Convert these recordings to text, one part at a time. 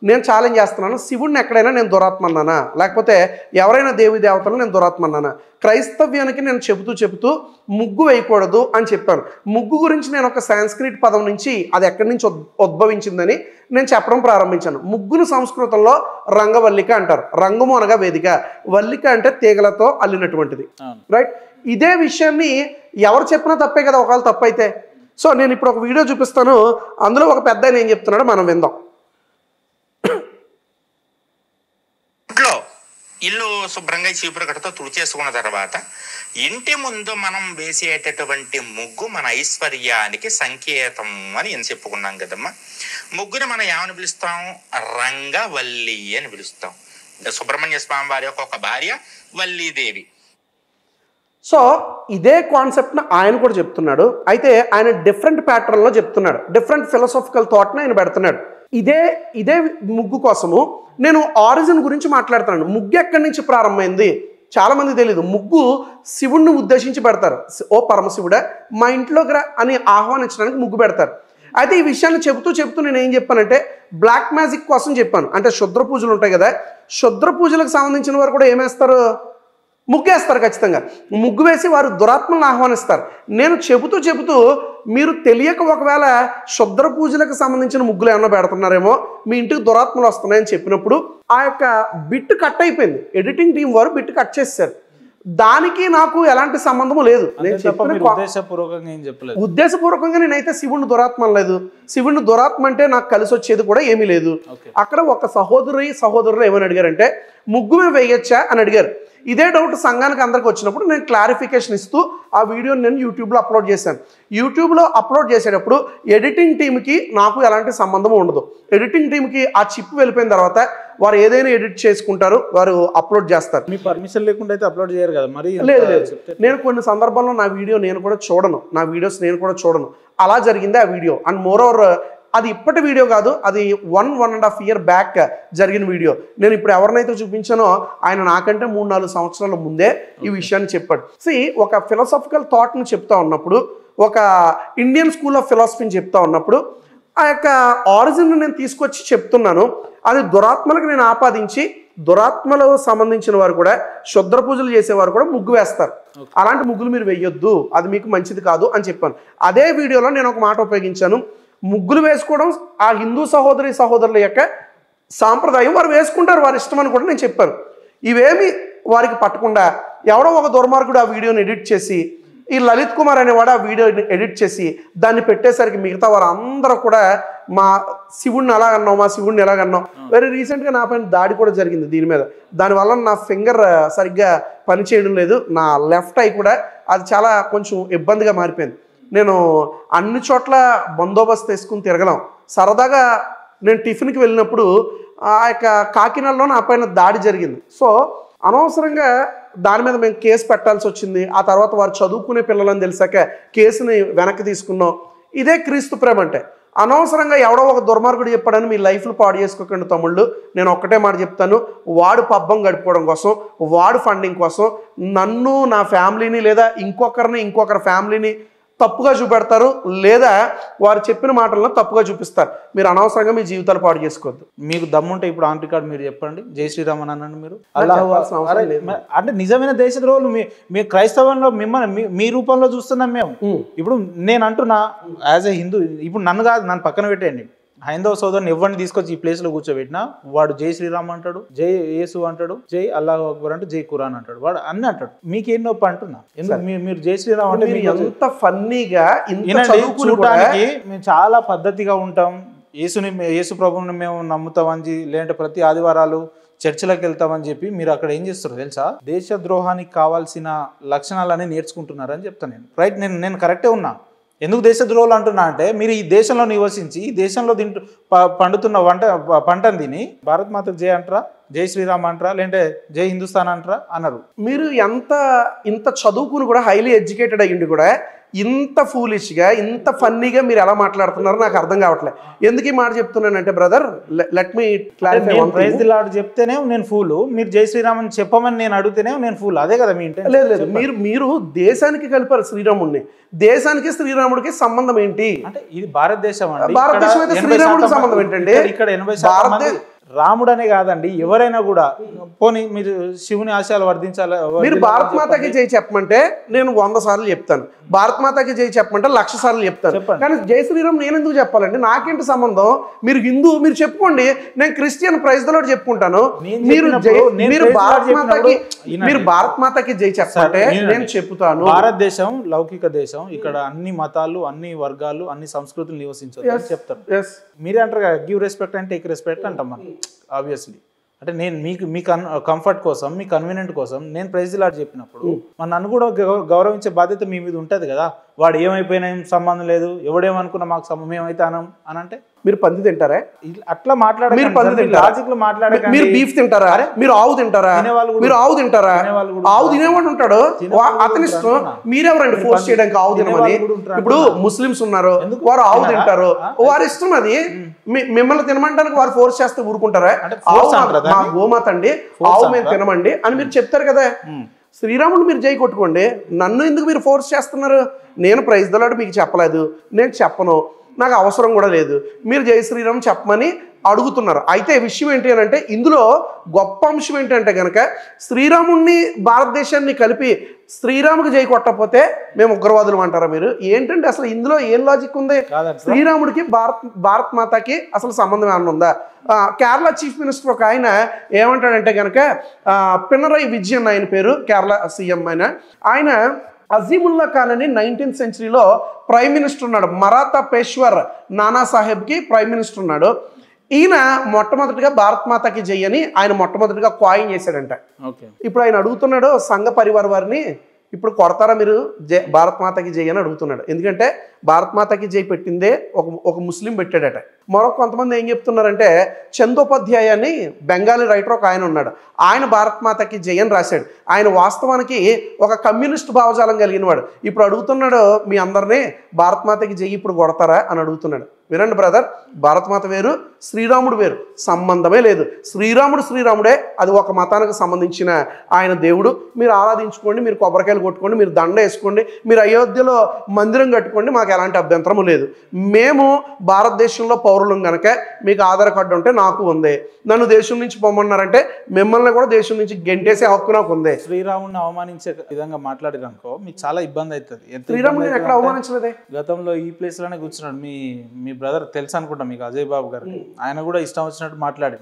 నేను ఛాలెంజ్ చేస్తున్నాను, శివుడిని ఎక్కడైనా నేను దురాత్మ అన్నానా, లేకపోతే ఎవరైనా దేవి దేవతలను నేను దురాత్మ అన్నానా? క్రైస్తవ్యానికి నేను చెబుతూ ముగ్గు వేయకూడదు అని చెప్పాను. ముగ్గు గురించి నేను ఒక సాంస్క్రిట్ పదం నుంచి అది ఎక్కడి నుంచి ఉద్భవించిందని నేను చెప్పడం ప్రారంభించాను. ముగ్గును సంస్కృతంలో రంగవల్లిక అంటారు. రంగము అనగా వేదిక, వల్లిక అంటే తీగలతో అల్లినటువంటిది, రైట్? ఇదే విషయాన్ని ఎవరు చెప్పినా తప్పే కదా, ఒకవేళ తప్పైతే. సో నేను ఇప్పుడు ఒక వీడియో చూపిస్తాను, అందులో ఒక పెద్ద ఆయన ఏం చెప్తున్నాడో మనం విందాం. ఇల్లు శుభ్రంగా చీపురు కట్టతో తుడిచేసుకున్న తర్వాత ఇంటి ముందు మనం వేసేటటువంటి ముగ్గు మన ఐశ్వర్యానికి సంకేతం అని చెప్పుకున్నాం కదమ్మా. ముగ్గుని మనం ఏమని పిలుస్తాం? రంగవల్లి అని పిలుస్తాం. సుబ్రహ్మణ్య స్వామి వారి యొక్క ఒక భార్య వల్లీదేవి. సో ఇదే కాన్సెప్ట్ని ఆయన కూడా చెప్తున్నాడు. అయితే ఆయన డిఫరెంట్ ప్యాటర్న్లో చెప్తున్నాడు, డిఫరెంట్ ఫిలాసఫికల్ థాట్ని ఆయన పెడుతున్నాడు. ఇదే ముగ్గు కోసము నేను ఆరిజిన్ గురించి మాట్లాడుతున్నాను. ముగ్గు ఎక్కడి నుంచి ప్రారంభమైంది చాలామంది తెలీదు. ముగ్గు శివుణ్ణి ఉద్దేశించి పెడతారు. ఓ పరమశివుడా మా ఇంట్లోకి రా అని ఆహ్వానించడానికి ముగ్గు పెడతారు. అయితే ఈ విషయాన్ని చెబుతూ నేను ఏం చెప్పానంటే బ్లాక్ మ్యాజిక్ కోసం చెప్పాను. అంటే శుద్ర పూజలు ఉంటాయి కదా, శుద్ర పూజలకు సంబంధించిన వారు కూడా ఏమేస్తారు? ముగ్గేస్తారు ఖచ్చితంగా. ముగ్గు వేసి వారు దురాత్మలను ఆహ్వానిస్తారు. నేను చెబుతూ మీరు తెలియక ఒకవేళ శుద్ర పూజలకు సంబంధించిన ముగ్గులు ఏమన్నా పెడుతున్నారేమో, మీ ఇంటికి దురాత్మలు వస్తున్నాయని చెప్పినప్పుడు ఆ యొక్క బిట్ కట్ అయిపోయింది. ఎడిటింగ్ టీం వారు బిట్ కట్ చేశారు. దానికి నాకు ఎలాంటి సంబంధము లేదు. నేను ఉద్దేశపూర్వకంగా నేనైతే శివుడిని దురాత్మ లేదు. శివుడిని దురాత్మ అంటే నాకు కలిసి వచ్చేది కూడా ఏమీ లేదు. అక్కడ ఒక సహోదరులు ఏమని అడిగారంటే ముగ్గు మేము వేయచ్చా అని అడిగారు. ఇదే డౌట్ సంఘానికి అందరికి వచ్చినప్పుడు నేను క్లారిఫికేషన్ ఇస్తూ ఆ వీడియోని నేను యూట్యూబ్లో అప్లోడ్ చేశాను. యూట్యూబ్లో అప్లోడ్ చేసేటప్పుడు ఎడిటింగ్ టీంకి నాకు ఎలాంటి సంబంధం ఉండదు. ఎడిటింగ్ టీంకి ఆ చిప్ వెళ్ళిపోయిన తర్వాత వారు ఏదైనా ఎడిట్ చేసుకుంటారు, వారు అప్లోడ్ చేస్తారు. మీ పర్మిషన్ లేకుండా అయితే అప్లోడ్ చేయరు కదా మరి? లేదు. నేను కొన్ని సందర్భాల్లో నా వీడియో నేను కూడా చూడను, నా వీడియోస్ నేను కూడా చూడను. అలా జరిగింది ఆ వీడియో. అండ్ మోర్ ఓవర్ అది ఇప్పటి వీడియో కాదు, అది 1.5 year బ్యాక్ జరిగిన వీడియో. నేను ఇప్పుడు ఎవరినైతే చూపించానో ఆయన నాకంటే 3-4 సంవత్సరాల ముందే ఈ విషయాన్ని చెప్పాడు. ఒక ఫిలాసఫికల్ థాట్ని చెప్తా ఉన్నప్పుడు, ఒక ఇండియన్ స్కూల్ ఆఫ్ ఫిలాసఫీని చెప్తా ఉన్నప్పుడు ఆ యొక్క ఆరిజిన్ నేను తీసుకొచ్చి చెప్తున్నాను. అది దురాత్మలకు నేను ఆపాదించి దురాత్మలకు సంబంధించిన వారు కూడా శుద్ర పూజలు చేసేవారు కూడా ముగ్గు వేస్తారు. అలాంటి ముగ్గులు మీరు వేయొద్దు, అది మీకు మంచిది కాదు అని చెప్పాను. అదే వీడియోలో నేను ఒక మాట ఉపయోగించాను, ముగ్గులు వేసుకోవడం ఆ హిందూ సహోదరుల యొక్క సాంప్రదాయం, వారు వేసుకుంటారు, వారి ఇష్టం అని కూడా నేను చెప్పాను. ఇవేమి వారికి పట్టకుండా ఎవడో ఒక దుర్మార్గుడు ఆ వీడియోని ఎడిట్ చేసి, ఈ లలిత్ కుమార్ అనేవాడు ఆ వీడియోని ఎడిట్ చేసి దాన్ని పెట్టేసరికి మిగతా వారు అందరూ కూడా మా శివుడిని ఎలాగన్నావు, మా శివుడిని ఎలాగన్నావు. వెరీ రీసెంట్గా నా పైన దాడి కూడా జరిగింది దీని మీద. దానివల్ల నా ఫింగర్ సరిగ్గా పనిచేయడం లేదు, నా లెఫ్ట్ ఐ కూడా అది చాలా కొంచెం ఇబ్బందిగా మారిపోయింది. నేను అన్ని చోట్ల బందోబస్తు వేసుకుని తిరగలేం. సరదాగా నేను టిఫిన్కి వెళ్ళినప్పుడు ఆ యొక్క కాకినాడలో నా పైన దాడి జరిగింది. సో అనవసరంగా దాని మీద మేము కేసు పెట్టాల్సి వచ్చింది. ఆ తర్వాత వారు చదువుకునే పిల్లలని తెలిసాక కేసుని వెనక్కి తీసుకున్నాం. ఇదే క్రీస్తు ప్రేమ అంటే. అనవసరంగా ఎవడో ఒక దుర్మార్గుడు చెప్పాడని మీ లైఫ్లు పాడు చేసుకోకండి తమ్ముళ్ళు. నేను ఒక్కటే మాట చెప్తాను, వాడు పబ్బం గడుపుకోవడం కోసం, వాడు ఫండింగ్ కోసం నన్ను, నా ఫ్యామిలీని లేదా ఇంకొకరి ఫ్యామిలీని తప్పుగా చూపెడతారు, లేదా వారు చెప్పిన మాటలను తప్పుగా చూపిస్తారు. మీరు అనవసరంగా మీ జీవితాలు పాడు చేసుకోవద్దు. మీకు దమ్ముంటే ఇప్పుడు ఆన్ రికార్డ్ మీరు చెప్పండి, జై శ్రీరామ్ అని అనండి. మీరు అంటే నిజమైన దేశద్రోహులు మీ క్రైస్తవంలో మిమ్మల్ని మీ రూపంలో చూస్తున్నాం మేము. ఇప్పుడు నేను అంటున్నా యాజ్ ఎ హిందూ, ఇప్పుడు నన్ను కాదు, నన్ను పక్కన పెట్టేయండి, హైందవ సోదరుని ఎవరిని తీసుకొచ్చి ఈ ప్లేస్లో కూర్చోబెట్టినా వాడు జై శ్రీరామ్ అంటాడు, జై యేసు అంటాడు, జై అల్లాహు అక్బర్ అంటూ, జై ఖురాన్ అంటాడు, వాడు అన్ని అంటాడు. మీకేం నొప్పి అంటున్నా? ఎందుకు మీరు జై శ్రీరామ్ అంటే ఎంత ఫన్నీగా చూడటానికి మేము చాలా పద్ధతిగా ఉంటాం, యేసు ప్రభువుని మేము నమ్ముతామని, లేదంటే ప్రతి ఆదివారాలు చర్చిలకు వెళ్తామని చెప్పి మీరు అక్కడ ఏం చేస్తారు తెలుసా? దేశద్రోహానికి కావాల్సిన లక్షణాలన్నీ నేర్చుకుంటున్నారని చెప్తాను నేను. రైట్, నేను కరెక్టే ఉన్నా. ఎందుకు దేశద్రోహులు అంటున్నా అంటే మీరు ఈ దేశంలో నివసించి ఈ దేశంలో పండుతున్న పంటను తిని భారత్ మాతకు జై అంటారా, జై శ్రీరామ్ అంటారా, లేదంటే జై హిందుస్థాన్ అంటారా అన్నారు. మీరు ఇంత చదువుకుని కూడా హైలీ ఎడ్యుకేటెడ్ అయ్యింది కూడా ఇంత ఫూలిష్గా, ఇంత ఫన్నీగా మీరు ఎలా మాట్లాడుతున్నారో నాకు అర్థం కావట్లేదు. ఎందుకు ఈ మాట చెప్తున్నానంటే brother, let me clarify. Praise the lord చెప్తేనే నేను ఫూలు, మీరు జై శ్రీరామ్ అని చెప్పమని నేను అడిగితేనే నేను ఫూల్. అదే కదా మీ ఇంటి? లేదు, మీరు దేశానికి కలిపారు శ్రీరాముడిని. దేశానికి శ్రీరాముడికి సంబంధం ఏంటి? అంటే ఇది భారతదేశం అండి. భారతదేశం అయితే శ్రీరాముడికి సంబంధం ఏంటండి? ఇక్కడ 80% రాముడనే కాదండి, ఎవరైనా కూడా పోనీ మీరు శివుని ఆశయాలు వర్ధించాలి. మీరు భారత్ మాతాకి జై చెప్పమంటే నేను 100 సార్లు చెప్తాను, భారత్ మాతాకి జై చెప్పమంటే 1,00,000 సార్లు చెప్తాను. కానీ జై శ్రీరామ్ నేను ఎందుకు చెప్పాలండి? నాకేంటి సంబంధం? మీరు హిందూ, మీరు చెప్పుకోండి, నేను క్రిస్టియన్, ప్రైజ్ ద లార్డ్ చెప్పుకుంటాను. మీరు భారత్ మాతాకి జై చెప్పంటే నేను చెప్తాను. భారతదేశం లౌకిక దేశం, ఇక్కడ అన్ని మతాలు, అన్ని వర్గాలు, అన్ని సంస్కృతులు నివసించవచ్చు అని చెప్తారు. మీరే అంటారు కదా, give respect and take respect అంటాం మనం. ఆబ్వియస్లీ అంటే నేను మీ కంఫర్ట్ కోసం, మీ కన్వీనియంట్ కోసం నేను ప్రైజ్ ది లార్డ్ చెప్పినప్పుడు నన్ను కూడా గౌరవించే బాధ్యత మీ మీద ఉంటుంది కదా. వాడు ఏమైపోయినా ఏం సంబంధం లేదు, ఎవడేమనుకున్నా మాకు సంబంధం, ఏమైతే అనం అని అంటే మీరు పంది తింటారా? అట్లా మాట్లాడారు. మీరు బీఫ్ తింటారా? మీరు ఆవు తింటారా? మీరు ఆవు తింటారా? ఆవు తినేవాడు ఉంటాడు, అతని ఇష్టం. మీరెవరండి ఫోర్స్ చేయడానికి ఆవు తినమని? ఇప్పుడు ముస్లిమ్స్ ఉన్నారు, వారు ఆవు తింటారు, వారి ఇష్టం అది. మిమ్మల్ని తినమంటానికి వారు ఫోర్స్ చేస్తే ఊరుకుంటారా? మా గోమాత అండి, ఆవు మేము తినమండి అని మీరు చెప్తారు కదా. శ్రీరాముడు మీరు జై కొట్టుకోండి, నన్ను ఎందుకు మీరు ఫోర్స్ చేస్తున్నారు? నేను ప్రైజ్ ద లార్డ్ మీకు చెప్పలేదు, నేను చెప్పను, నాకు అవసరం కూడా లేదు. మీరు జై శ్రీరామ్ చెప్పమని అడుగుతున్నారు. అయితే విషయం ఏంటి అని అంటే, ఇందులో గొప్ప అంశం ఏంటంటే కనుక, శ్రీరాముడిని భారతదేశాన్ని కలిపి శ్రీరాముకి జై కొట్టకపోతే మేము ఉగ్రవాదులు అంటారా? మీరు ఏంటంటే అసలు ఇందులో ఏం లాజిక్ ఉంది? శ్రీరాముడికి భారత్ మాతాకి అసలు సంబంధం ఏమన్నా ఉందా? కేరళ చీఫ్ మినిస్టర్ ఒక ఆయన ఏమంటాడంటే కనుక, పినరయి విజయన్ ఆయన పేరు, కేరళ సీఎం ఆయన అజీముల్లా ఖాన్ అని 19th సెంచరీలో ప్రైమ్ మినిస్టర్ ఉన్నాడు. మరాఠా పేష్వర్ నానా సాహెబ్కి ప్రైమ్ మినిస్టర్ ఉన్నాడు. ఈయన మొట్టమొదటిగా భారత్ మాతాకి జై అని ఆయన మొట్టమొదటిగా కాయిన్ చేశాడంట. ఇప్పుడు ఆయన అడుగుతున్నాడు సంఘ పరివార్ వారిని, ఇప్పుడు కొడతారా మీరు భారత్ మాతాకి జై అని అడుగుతున్నాడు. ఎందుకంటే భారత్ మాతాకి జై పెట్టిందే ఒక ముస్లిం పెట్టాడట. మరొక కొంతమంది ఏం చెప్తున్నారంటే, చందోపాధ్యాయ అని బెంగాలీ రైటర్ ఒక ఆయన ఉన్నాడు, ఆయన భారత్ మాతాకి జై అని రాశాడు. ఆయన వాస్తవానికి ఒక కమ్యూనిస్ట్ భావజాలం కలిగిన వాడు. ఇప్పుడు అడుగుతున్నాడు మీ అందరినీ, భారత్ మాతాకి జై ఇప్పుడు కొడతారా అని అడుగుతున్నాడు. వినండి బ్రదర్, భారత్ మాత వేరు, శ్రీరాముడు వేరు, సంబంధమే లేదు. శ్రీరాముడే, అది ఒక మతానికి సంబంధించిన ఆయన దేవుడు. మీరు ఆరాధించుకోండి, మీరు కొబ్బరికాయలు కొట్టుకోండి, మీరు దండ వేసుకోండి, మీరు అయోధ్యలో మందిరం కట్టుకోండి, మాకు ఎలాంటి అభ్యంతరము లేదు. మేము భారతదేశంలో పౌరులం కనుక మీకు ఆధార్ కార్డు ఉంటే నాకు ఉంది. నన్ను దేశం నుంచి పొమ్మన్నారంటే మిమ్మల్ని కూడా దేశం నుంచి గెంటేసే హక్కు నాకు ఉంది. శ్రీరాముడిని అవమానించే విధంగా మాట్లాడారనుకో మీకు చాలా ఇబ్బంది అవుతుంది. శ్రీరాముడిని ఎక్కడ అవమానించలేదే? గతంలో ఈ ప్లేస్ లోనే కూర్చున్నాడు మీ బ్రదర్ తెలుసు అనుకుంటా మీకు, అజయ్ బాబు గారు. ఆయన కూడా ఇష్టం వచ్చినట్టు మాట్లాడి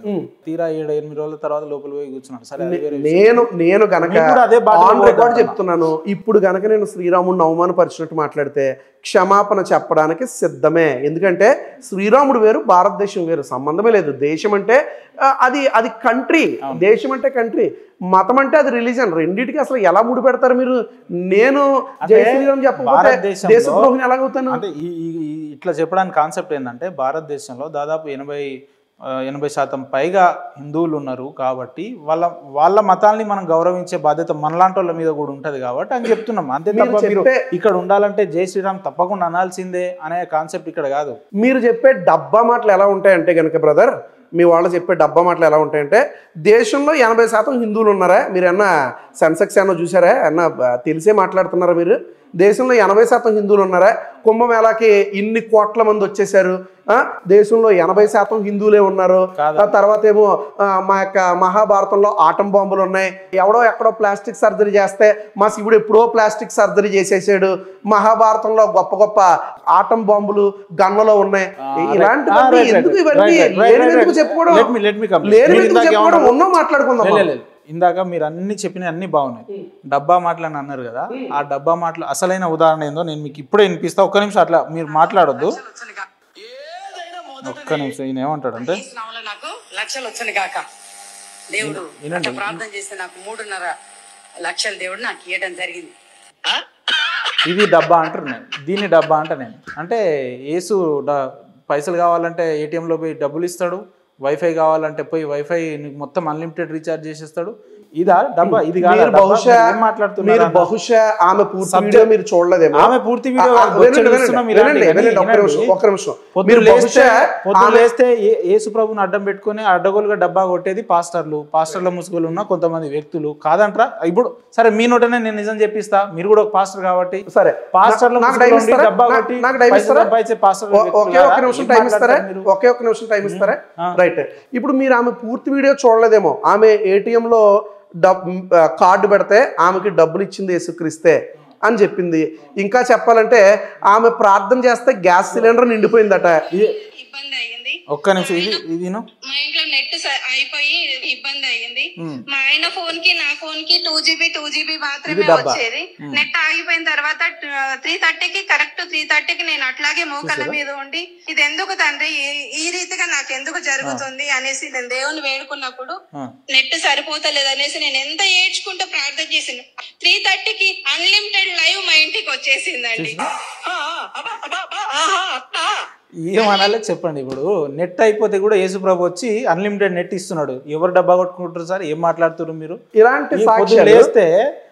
తీరా 7-8 రోజుల తర్వాత లోపల పోయి కూర్చున్నాడు. సరే, నేను గనక ఆన్ రికార్డ్ చెప్తున్నాను, ఇప్పుడు గనక నేను శ్రీరాముడిని అవమానపరిచినట్టు మాట్లాడితే క్షమాపణ చెప్పడానికి సిద్ధమే. ఎందుకంటే శ్రీరాముడు వేరు, భారతదేశం వేరు, సంబంధమే లేదు. దేశం అంటే అది కంట్రీ, దేశం అంటే కంట్రీ, మతం అంటే అది రిలీజన్. రెండింటికి అసలు ఎలా ముడి పెడతారు మీరు? నేను జై శ్రీరామ్ చెప్పకపోతే దేశద్రోహిని ఎలాగవుతాను? అంటే ఇట్లా చెప్పడానికి కాన్సెప్ట్ ఏంటంటే, భారతదేశంలో దాదాపు 80% పైగా హిందువులు ఉన్నారు కాబట్టి వాళ్ళ మతాల్ని మనం గౌరవించే బాధ్యత మనలాంటి వాళ్ళ మీద కూడా ఉంటది కాబట్టి అని చెప్తున్నాం. అంతే తప్ప మీరు ఇక్కడ ఉండాలంటే జై శ్రీరామ్ తప్పకుండా అనాల్సిందే అనే కాన్సెప్ట్ ఇక్కడ కాదు. మీరు చెప్పే డబ్బా మాటలు ఎలా ఉంటాయంటే కనుక బ్రదర్, మీ వాళ్ళు చెప్పే డబ్బా మాటలు ఎలా ఉంటాయంటే, దేశంలో 80% హిందువులు ఉన్నారా? మీరు ఏమన్నా సెన్సెక్స్ ఏమన్నా చూసారా? ఏమన్నా తెలిసే మాట్లాడుతున్నారా మీరు? దేశంలో 80% హిందువులు ఉన్నారా? కుంభమేళాకి ఇన్ని కోట్ల మంది వచ్చేసారు, దేశంలో 80% హిందువులే ఉన్నారు. తర్వాత ఏమో మా యొక్క మహాభారతంలో ఆటం బాంబులు ఉన్నాయి, ఎవడో ఎక్కడో ప్లాస్టిక్ సర్జరీ చేస్తే మా శివుడు ఎప్పుడో ప్లాస్టిక్ సర్జరీ చేసేసాడు, మహాభారతంలో గొప్ప గొప్ప ఆటం బాంబులు గన్నలో ఉన్నాయి. ఇలాంటివన్నీ ఎందుకు? ఇవన్నీ ఎందుకు చెప్పుకోవడం? ఉన్నో మాట్లాడుకుందాం. ఇందాక మీరు అన్ని చెప్పిన అన్ని బాగున్నాయి. డబ్బా మాటలు అని అన్నారు కదా, ఆ డబ్బా మాటలు అసలైన ఉదాహరణ ఏందో నేను మీకు ఇప్పుడే వినిపిస్తా. ఒక్క నిమిషం అట్లా మీరు మాట్లాడొద్దు, ఒక్క నిమిషం. ఈయన ఏమంటాడు అంటే, నాకు లక్షలు వచ్చాను కాక దేవుడు ప్రార్థన చేస్తే నాకు 3.5 లక్షల దేవుడు నాకు ఇవ్వడం జరిగింది. ఇది డబ్బా అంటారు, నేను దీన్ని డబ్బా అంట. నేను అంటే యేసు పైసలు కావాలంటే ఏటీఎంలో పోయి డబ్బులు ఇస్తాడు, వైఫై కావాలంటే పోయి వైఫై మొత్తం అన్లిమిటెడ్ రీఛార్జ్ చేసేస్తాడు. ఇదా డబ్బా? ఇది బహుశా ఆమె పూర్తి వీడియో మీరు చూడలేదేమో. ఆమె పూర్తి వీడియో లేస్తే యేసు ప్రభుని అడ్డం పెట్టుకుని అడ్డగోలుగా డబ్బా కొట్టేది పాస్టర్ల ముసుగులు ఉన్న కొంతమంది వ్యక్తులు కాదంటారా? ఇప్పుడు సరే మీ నోటనే నేను నిజం చెప్పిస్తా, మీరు కూడా ఒక పాస్టర్ కాబట్టి సరే, పాస్టర్ల డబ్బా కొట్టి ఒకే ఒక నిమిషం టైం ఇస్తారా? రైట్. ఇప్పుడు మీరు ఆమె పూర్తి వీడియో చూడలేదేమో. ఆమె ఏటీఎంలో కార్డు పెడితే ఆమెకి డబ్బులు ఇచ్చింది యేసుక్రీస్తే అని చెప్పింది. ఇంకా చెప్పాలంటే ఆమె ప్రార్థన చేస్తే గ్యాస్ సిలిండర్ నిండిపోయిందట. ఇబ్బంది అయ్యింది. ఒక్క నిమిషం ఇది మా ఇంట్లో నెట్ అయిపోయి ఇబ్బంది అయ్యింది. మా ఆయన ఫోన్ కి నా ఫోన్ కి 2GB మాత్రమే వచ్చేది. నెట్ ఆగిపోయిన తర్వాత 3:30కి కరెక్ట్ 3:30కి నేను అట్లాగే మోకాళ్ళ మీద ఉండి ఇది ఎందుకు తండ్రి ఈ రీతిగా నాకు ఎందుకు జరుగుతుంది అనేసి నేను దేవుని వేడుకున్నప్పుడు నెట్ సరిపోతలేదు అనేసి నేను ఎంత ఏడ్చుకుంటూ ప్రార్థన చేసింది. 3:30కి అన్లిమిటెడ్ లైవ్ మా ఇంటికి వచ్చేసిందండి. ఏమనాలో చెప్పండి. ఇప్పుడు నెట్ అయిపోతే కూడా యేసుప్రభు వచ్చి అన్లిమిటెడ్ నెట్ ఇస్తున్నాడు. ఎవరు డబ్బా కొట్టుకుంటారు సార్? ఏం మాట్లాడుతున్నారు మీరు? ఇలాంటి లేస్తే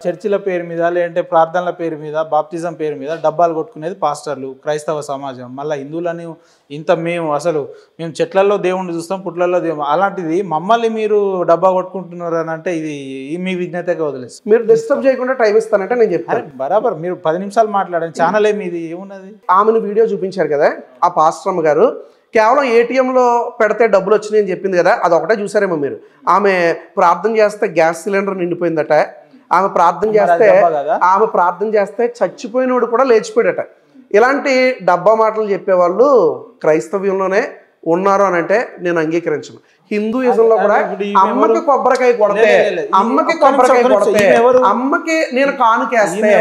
చర్చిల పేరు మీద లేదంటే ప్రార్థనల పేరు మీద బాప్తిజం పేరు మీద డబ్బాలు కొట్టుకునేది పాస్టర్లు, క్రైస్తవ సమాజం. మళ్ళీ హిందువులని ఇంత మేము చెట్లలో దేవుణ్ణి చూస్తాం, పుట్లలో దేవుడు, అలాంటిది మమ్మల్ని మీరు డబ్బా కొట్టుకుంటున్నారు అని అంటే ఇది మీ విజ్ఞతగా వదిలేసి మీరు డిస్టర్బ్ చేయకుండా టైం ఇస్తానంటే నేను చెప్తాను. బరాబర్ మీరు 10 నిమిషాలు మాట్లాడండి. ఛానల్ ఏమిది ఏమున్నది? ఆమెను వీడియో చూపించారు కదా ఆ పాస్టర్ గారు, కేవలం ఏటీఎంలో పెడితే డబ్బులు వచ్చినాయి అని చెప్పింది కదా, అది ఒకటే చూసారేమో మీరు. ఆమె ప్రార్థన చేస్తే గ్యాస్ సిలిండర్ నిండిపోయిందట. ఆమె ప్రార్థన చేస్తే చచ్చిపోయినోడు కూడా లేచిపోయాడట. ఇలాంటి డబ్బా మాటలు చెప్పేవాళ్ళు క్రైస్తవ్యంలోనే ఉన్నారు అని అంటే నేను అంగీకరించను. హిందూయిజంలో కూడా అమ్మకి కొబ్బరికాయ కొడితే అమ్మకి నేను కానుకేస్తే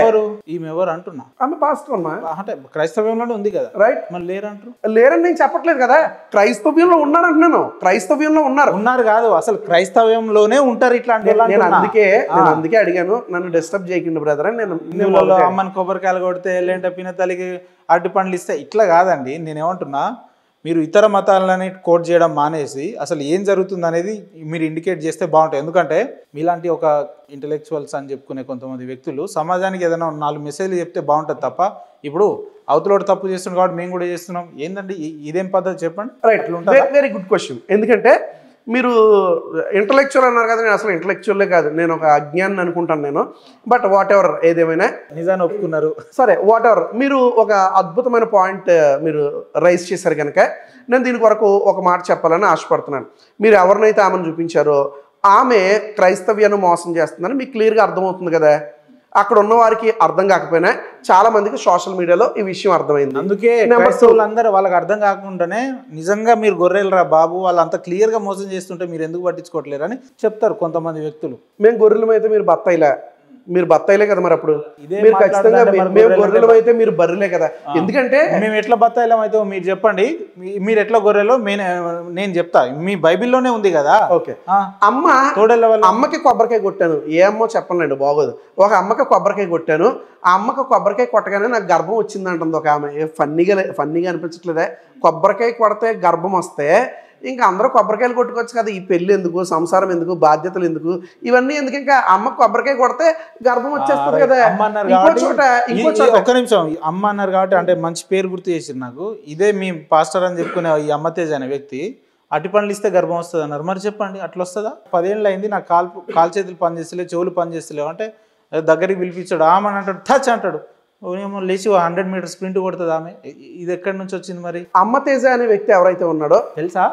ఈమె ఎవరు అంటున్నా? ఆమె పాస్టర్ అమ్మా. అంటే క్రైస్తవ్యంలోనే ఉంది కదా, రైట్? మరి లేరంటారు. లేరని నేను చెప్పట్లేదు కదా, క్రైస్తవ్యంలో ఉన్నారంటున్నాను. క్రైస్తవ్యంలో ఉన్నారు కాదు, అసలు క్రైస్తవ్యంలోనే ఉంటారు ఇట్లాంటి. నేను అందుకే అడిగాను, నన్ను డిస్టర్బ్ చేయకండి బ్రదర్ అని. నేను అమ్మని కొబ్బరికాయలు కొడితే లేదంటే పినతల్లికి అరటి పండ్లు ఇస్తే ఇట్లా కాదండి. నేనేమంటున్నా, మీరు ఇతర మతాలని కోట్ చేయడం మానేసి అసలు ఏం జరుగుతుంది అనేది మీరు ఇండికేట్ చేస్తే బాగుంటుంది. ఎందుకంటే మీలాంటి ఒక ఇంటలెక్చువల్స్ అని చెప్పుకునే కొంతమంది వ్యక్తులు సమాజానికి ఏదైనా 4 మెసేజ్లు చెప్తే బాగుంటుంది తప్ప, ఇప్పుడు అవతలోడు తప్పు చేస్తున్నాం కాబట్టి మేము కూడా చేస్తున్నాం ఏంటంటే ఇదేం పద్ధతి చెప్పండి? Right, very good question. ఎందుకంటే మీరు ఇంటలెక్చువల్ అన్నారు కదా, నేను అసలు ఇంటలెక్చువల్లే కాదు, నేను ఒక అజ్ఞాన్ని అనుకుంటాను నేను. బట్ వాట్ ఎవర్, ఏదేమైనా నిజాన్ని ఒప్పుకున్నారు సరే, వాట్ ఎవర్. మీరు ఒక అద్భుతమైన పాయింట్ మీరు రైజ్ చేశారు కనుక నేను దీని కొరకు ఒక మాట చెప్పాలని ఆశపడుతున్నాను. మీరు ఎవరినైతే ఆమెను చూపించారో ఆమె క్రైస్తవ్యాన్ని మోసం చేస్తుందని మీకు క్లియర్గా అర్థమవుతుంది కదా. అక్కడ ఉన్న వారికి అర్థం కాకపోయినా చాలా మందికి సోషల్ మీడియాలో ఈ విషయం అర్థమైంది. అందుకే అందరూ వాళ్ళకి అర్థం కాకుండానే నిజంగా మీరు గొర్రెలరా బాబు, వాళ్ళు అంత క్లియర్ గా మోసం చేస్తుంటే మీరు ఎందుకు పట్టించుకోవట్లేరు అని చెప్తారు కొంతమంది వ్యక్తులు. మేము గొర్రెలమైతే మీరు బత్తాయిలే కదా, మరి అప్పుడు మీరు ఖచ్చితంగా మేము గొర్రెలమైతే మీరు బర్రెలే కదా. ఎందుకంటే మేము ఎట్లా బత్తాయిలం అయితే మీరు చెప్పండి, మీరు ఎట్లా గొర్రెలో నేను చెప్తా. మీ బైబిల్లోనే ఉంది కదా. ఓకే, అమ్మకి కొబ్బరికాయ కొట్టాను. ఏ అమ్మో చెప్పండి, బాగోదు. ఒక అమ్మకి కొబ్బరికాయ కొట్టాను. ఆ అమ్మకి కొబ్బరికాయ కొట్టగానే నాకు గర్భం వచ్చింది అంటుంది ఒక ఆమె. ఫన్నీగా అనిపించట్లేదా? కొబ్బరికాయ కొడితే గర్భం వస్తే ఇంకా అందరూ కొబ్బరికాయలు కొట్టుకోవచ్చు కదా. ఈ పెళ్లి ఎందుకు, సంసారం ఎందుకు, బాధ్యతలు ఎందుకు, ఇవన్నీ ఎందుకు? ఇంకా అమ్మ కొబ్బరికాయ కొడితే గర్భం వచ్చేస్తుంది కదా. ఒక్క నిమిషం, అమ్మ అన్నారు కాబట్టి అంటే మంచి పేరు గుర్తు చేసింది నాకు. ఇదే మీ పాస్టర్ అని చెప్పుకునే ఈ అమ్మతేజ్ అనే వ్యక్తి అట్టి పండ్లు ఇస్తే గర్భం వస్తుంది అన్నారు. మరి చెప్పండి, అట్లా వస్తుందా? 10 ఏళ్ళు అయింది, నాకు కాలు చేతులు పనిచేస్తలేవు, చెవులు పనిచేస్తలేవు అంటే దగ్గరికి పిలిపించాడు. ఆమె అంటాడు టచ్ అంటాడు, ఏమో లేచి 100 మీటర్ స్ప్రింట్ కొడుతుంది ఆమె. ఇది ఎక్కడి నుంచి వచ్చింది మరి? అమ్మతేజ అనే వ్యక్తి ఎవరైతే ఉన్నాడో తెలుసా,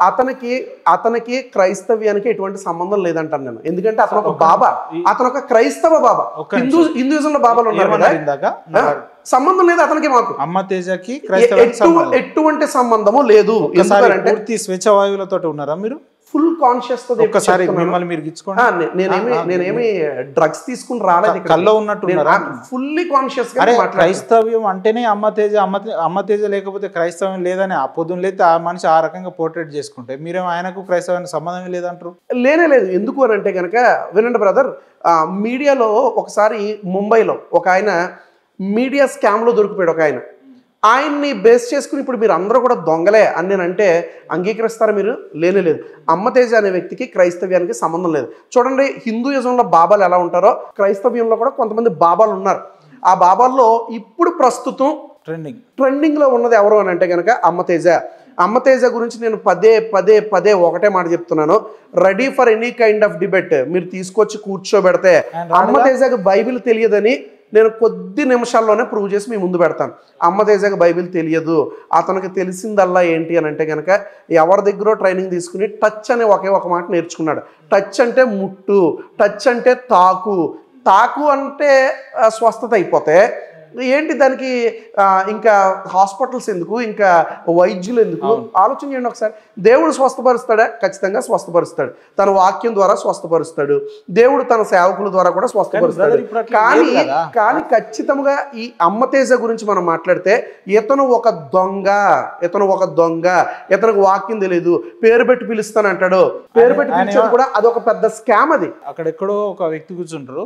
అతనికి క్రైస్తవ్యానికి ఎటువంటి సంబంధం లేదంటాను నేను. ఎందుకంటే అతను ఒక బాబా, అతను ఒక క్రైస్తవ బాబా. హిందూయిజంలో బాబాలు ఉన్నారు, సంబంధం లేదు అతనికి మాకు. అమ్మతేజకి ఎటువంటి సంబంధము లేదు. పూర్తి స్వేచ్ఛ వాయువులతో ఉన్నారా మీరు? ఫుల్ కాన్షియస్ తో ఒక్కసారి మిమ్మల్ని మీరు గిచ్చుకోండి. నేనేమి డ్రగ్స్ తీసుకుని రాలేదు, కల్లో ఉన్నట్టు ఫుల్లీ కాన్షియస్ గా. క్రైస్తవ్యం అంటేనే అమ్మతేజ లేకపోతే క్రైస్తవ్యం లేదని ఆ పొద్దున లేతే ఆ మనిషి ఆ రకంగా పోర్ట్రేట్ చేసుకుంటే మీరేమో ఆయనకు క్రైస్తవానికి సంబంధం లేదంటారు. లేదు. ఎందుకు అని అంటే కనుక వినండి బ్రదర్, మీడియాలో ఒకసారి ముంబైలో ఒక ఆయన మీడియా స్కామ్ లో దొరికిపోయాడు. ఒక ఆయన్ని బేస్ చేసుకుని ఇప్పుడు మీరు అందరూ కూడా దొంగలే అని నేనంటే అంగీకరిస్తారా మీరు? లేదు. అమ్మతేజ అనే వ్యక్తికి క్రైస్తవ్యానికి సంబంధం లేదు. చూడండి, హిందూయిజంలో బాబాలు ఎలా ఉంటారో క్రైస్తవ్యంలో కూడా కొంతమంది బాబాలు ఉన్నారు. ఆ బాబాల్లో ఇప్పుడు ప్రస్తుతం ట్రెండింగ్లో ఉన్నది ఎవరు అని అంటే కనుక అమ్మతేజ గురించి నేను పదే ఒకటే మాట చెప్తున్నాను. Ready for any kind of debate. మీరు తీసుకొచ్చి కూర్చోబెడితే అమ్మతేజకి బైబిల్ తెలియదని నేను కొద్ది నిమిషాల్లోనే ప్రూవ్ చేసి మీ ముందు పెడతాను. అమ్మ తేజకి బైబిల్ తెలియదు, అతనికి తెలిసిందల్లా ఏంటి అని అంటే కనుక ఎవరి దగ్గర ట్రైనింగ్ తీసుకుని టచ్ అనే ఒకే ఒక మాట నేర్చుకున్నాడు. టచ్ అంటే ముట్టు, టచ్ అంటే తాకు, తాకు అంటే స్వస్థత అయిపోతే ఏంటి దానికి ఇంకా హాస్పిటల్స్ ఎందుకు, ఇంకా వైద్యులు ఎందుకు? ఆలోచన చేయండి ఒకసారి. దేవుడు స్వస్థపరుస్తాడా? ఖచ్చితంగా స్వస్థపరుస్తాడు. తన వాక్యం ద్వారా స్వస్థపరుస్తాడు. దేవుడు తన సేవకుల ద్వారా కూడా స్వస్థపరుస్తాడు. కానీ ఖచ్చితంగా ఈ అమ్మ తేజ గురించి మనం మాట్లాడితే ఇతను ఒక దొంగ, ఇతనికి వాక్యం తెలియదు, పేరు పెట్టి పిలుస్తానంటాడు. పేరు పెట్టి పిలిచేది కూడా అదొక పెద్ద స్కామ్. అది అక్కడెక్కడో ఒక వ్యక్తి కూర్చుంటారు,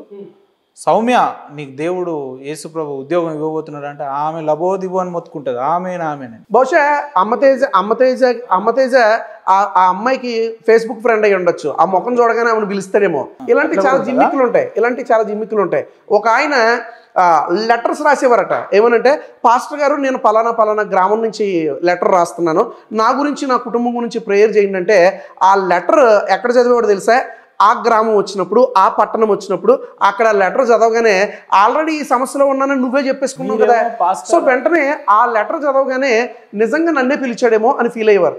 సౌమ్య నీకు దేవుడు యేసు ప్రభు ఉద్యోగం ఇవ్వబోతున్నాడు అంటే ఆమె లబోదిబో అని మొత్తుకుంటుంది. ఆమెనే బహుశా అమ్మ తేజ ఆ అమ్మాయికి ఫేస్బుక్ ఫ్రెండ్ అయ్యి ఉండొచ్చు. ఆ ముఖం చూడగానే ఆమెను పిలుస్తాడేమో. ఇలాంటి చాలా జిమ్మిక్కులు ఉంటాయి. ఒక ఆయన లెటర్స్ రాసేవారట. ఏమనంటే, పాస్టర్ గారు నేను పలానా గ్రామం నుంచి లెటర్ రాస్తున్నాను, నా గురించి నా కుటుంబం గురించి ప్రేయర్ చేయండి అంటే ఆ లెటర్ ఎక్కడ చదివేవాడు తెలుసా? ఆ గ్రామం వచ్చినప్పుడు, ఆ పట్టణం వచ్చినప్పుడు అక్కడ లెటర్ చదవగానే ఆల్రెడీ ఈ సమస్యలో ఉన్నానని నువ్వే చెప్పేసుకున్నావు కదా. సో వెంటనే ఆ లెటర్ చదవగానే నిజంగా నన్నే పిలిచాడేమో అని ఫీల్ అయ్యేవారు.